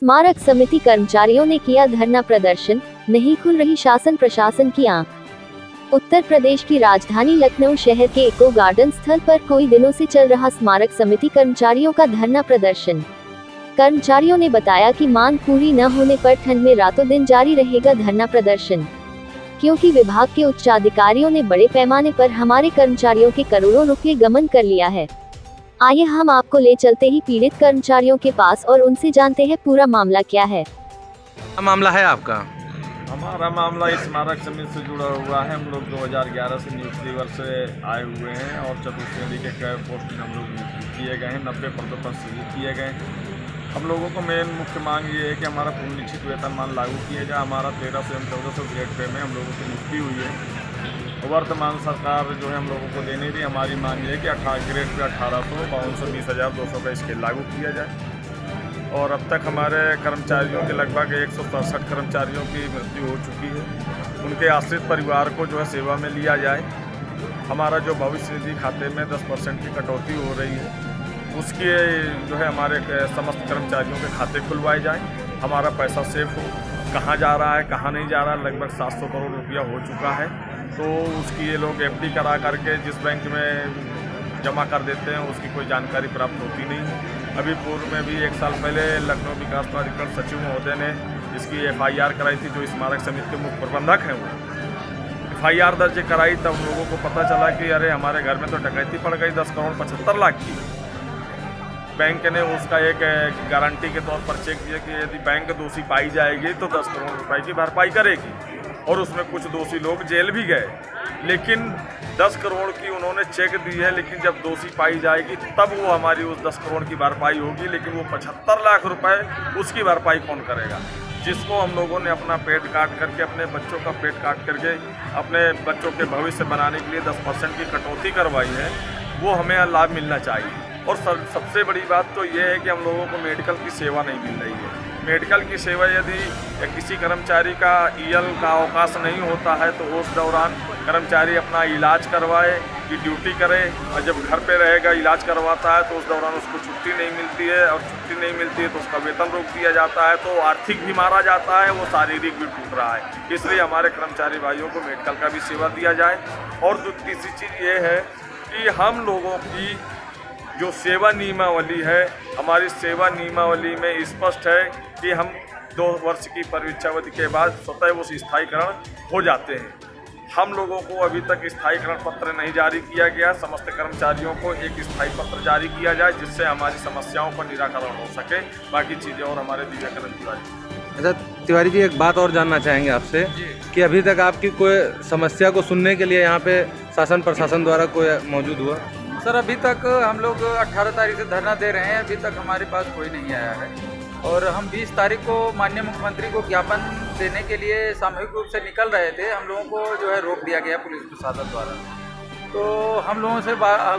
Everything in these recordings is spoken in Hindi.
स्मारक समिति कर्मचारियों ने किया धरना प्रदर्शन, नहीं खुल रही शासन प्रशासन की आंख। उत्तर प्रदेश की राजधानी लखनऊ शहर के इको गार्डन स्थल पर कई दिनों से चल रहा स्मारक समिति कर्मचारियों का धरना प्रदर्शन। कर्मचारियों ने बताया कि मांग पूरी न होने पर ठंड में रातों दिन जारी रहेगा धरना प्रदर्शन, क्योंकि विभाग के उच्च अधिकारियों ने बड़े पैमाने पर हमारे कर्मचारियों के करोड़ों रुपए गबन कर लिया है। आइए हम आपको ले चलते ही पीड़ित कर्मचारियों के पास और उनसे जानते हैं पूरा मामला क्या है। क्या मामला है आपका? हमारा मामला स्मारक समिति से जुड़ा हुआ है। हम लोग 2011 से न्यूज़ लेवर से आए हुए हैं और चतुर्थ श्रेणी के कई पोस्टिंग हम लोग किए गए हैं, 90 पदों पर सृजित किए गए हैं। हम लोगों को मेन मुख्य मांग ये है कि हमारा पूर्ण निश्चित वेतनमान लागू किया जाए। हमारा 1300 एवं 1400 ग्रेड पे में हम लोगों की नियुक्ति हुई है। वर्तमान सरकार जो है हम लोगों को देने दी। हमारी मांग ये है कि 18 ग्रेड पे 1800 5200 20,200 का स्केल लागू किया जाए। और अब तक हमारे कर्मचारियों के लगभग 167 कर्मचारियों की मृत्यु हो चुकी है। उनके आश्रित परिवार को जो है सेवा में लिया जाए। हमारा जो भविष्य निधि खाते में 10% की कटौती हो रही है, उसके जो है हमारे समस्त कर्मचारियों के खाते खुलवाए जाएं। हमारा पैसा सेफ हो, कहाँ जा रहा है कहाँ नहीं जा रहा है। लगभग 700 करोड़ रुपया हो चुका है, तो उसकी ये लोग FD करा करके जिस बैंक में जमा कर देते हैं उसकी कोई जानकारी प्राप्त होती नहीं है। अभी पूर्व में भी 1 साल पहले लखनऊ विकास प्राधिकरण सचिव महोदय ने इसकी FIR कराई थी। जो स्मारक समिति के मुख्य प्रबंधक हैं वो FIR दर्ज कराई, तब लोगों को पता चला कि अरे हमारे घर में तो डकैती पड़ गई 10 करोड़ 75 लाख की। बैंक ने उसका एक गारंटी के तौर पर चेक दिया कि यदि बैंक दोषी पाई जाएगी तो 10 करोड़ रुपए की भरपाई करेगी, और उसमें कुछ दोषी लोग जेल भी गए। लेकिन 10 करोड़ की उन्होंने चेक दी है, लेकिन जब दोषी पाई जाएगी तब वो हमारी उस 10 करोड़ की भरपाई होगी। लेकिन वो 75 लाख रुपए उसकी भरपाई कौन करेगा? जिसको हम लोगों ने अपना पेट काट करके, अपने बच्चों का पेट काट करके अपने बच्चों के भविष्य बनाने के लिए 10% की कटौती करवाई है, वो हमें लाभ मिलना चाहिए। और सबसे बड़ी बात तो ये है कि हम लोगों को मेडिकल की सेवा नहीं मिल रही है। मेडिकल की सेवा यदि किसी कर्मचारी का EL का अवकाश नहीं होता है तो उस दौरान कर्मचारी अपना इलाज करवाए कि ड्यूटी करे, और जब घर पे रहेगा इलाज करवाता है तो उस दौरान उसको छुट्टी नहीं मिलती है, और छुट्टी नहीं मिलती है तो उसका वेतन रोक दिया जाता है, तो आर्थिक भी मारा जाता है, वो शारीरिक भी टूट रहा है। इसलिए हमारे कर्मचारी भाइयों को मेडिकल का भी सेवा दिया जाए। और तीसरी चीज़ ये है कि हम लोगों की जो सेवा नियमावली है, हमारी सेवा नियमावली में स्पष्ट है कि हम 2 वर्ष की परीक्षावधि के बाद स्वतः वो स्थायीकरण हो जाते हैं। हम लोगों को अभी तक स्थायीकरण पत्र नहीं जारी किया गया। समस्त कर्मचारियों को एक स्थायी पत्र जारी किया जाए जिससे हमारी समस्याओं का निराकरण हो सके। बाकी चीज़ें और हमारे दिव्याकरण तिवारी। अच्छा तिवारी जी, एक बात और जानना चाहेंगे आपसे कि अभी तक आपकी कोई समस्या को सुनने के लिए यहाँ पे शासन प्रशासन द्वारा कोई मौजूद हुआ? सर, अभी तक हम लोग 18 तारीख से धरना दे रहे हैं, अभी तक हमारे पास कोई नहीं आया है। और हम 20 तारीख को माननीय मुख्यमंत्री को ज्ञापन देने के लिए सामूहिक रूप से निकल रहे थे। हम लोगों को जो है रोक दिया गया पुलिस प्रशासन द्वारा। तो हम लोगों से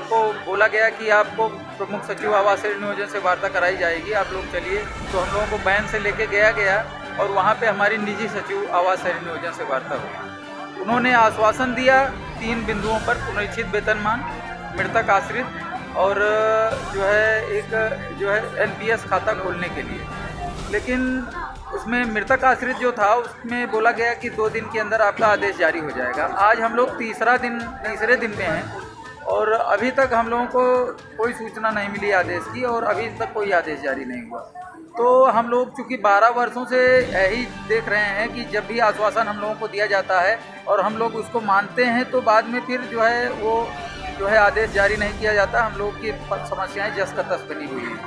को बोला गया कि आपको प्रमुख सचिव आवास नियोजन से वार्ता कराई जाएगी, आप लोग चलिए। तो हम लोगों को बैन से लेके गया और वहाँ पे हमारी निजी सचिव आवास नियोजन से वार्ता हुई। उन्होंने आश्वासन दिया 3 बिंदुओं पर: पुनरीक्षित वेतनमान, मृतक आश्रित और जो है एक जो है NPS खाता खोलने के लिए। लेकिन उसमें मृतक आश्रित जो था उसमें बोला गया कि 2 दिन के अंदर आपका आदेश जारी हो जाएगा। आज हम लोग तीसरे दिन में हैं और अभी तक हम लोगों को कोई सूचना नहीं मिली आदेश की, और अभी तक कोई आदेश जारी नहीं हुआ। तो हम लोग चूँकि 12 वर्षों से यही देख रहे हैं कि जब भी आश्वासन हम लोगों को दिया जाता है और हम लोग उसको मानते हैं तो बाद में फिर जो है वो जो है आदेश जारी नहीं किया जाता। हम लोग की समस्याएं जस का तस बनी हुई हैं।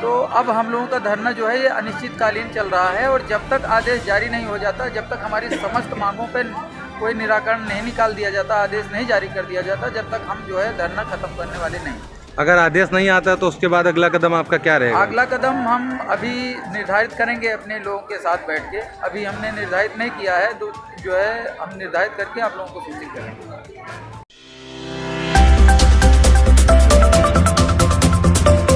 तो अब हम लोगों का धरना जो है ये अनिश्चितकालीन चल रहा है, और जब तक आदेश जारी नहीं हो जाता, जब तक हमारी समस्त मांगों पर कोई निराकरण नहीं निकाल दिया जाता, आदेश नहीं जारी कर दिया जाता, जब तक हम जो है धरना खत्म करने वाले नहीं। अगर आदेश नहीं आता तो उसके बाद अगला कदम आपका क्या रहेगा? अगला कदम हम अभी निर्धारित करेंगे अपने लोगों के साथ बैठ के। अभी हमने निर्धारित नहीं किया है, तो जो है हम निर्धारित करके आप लोगों को सूचित करेंगे।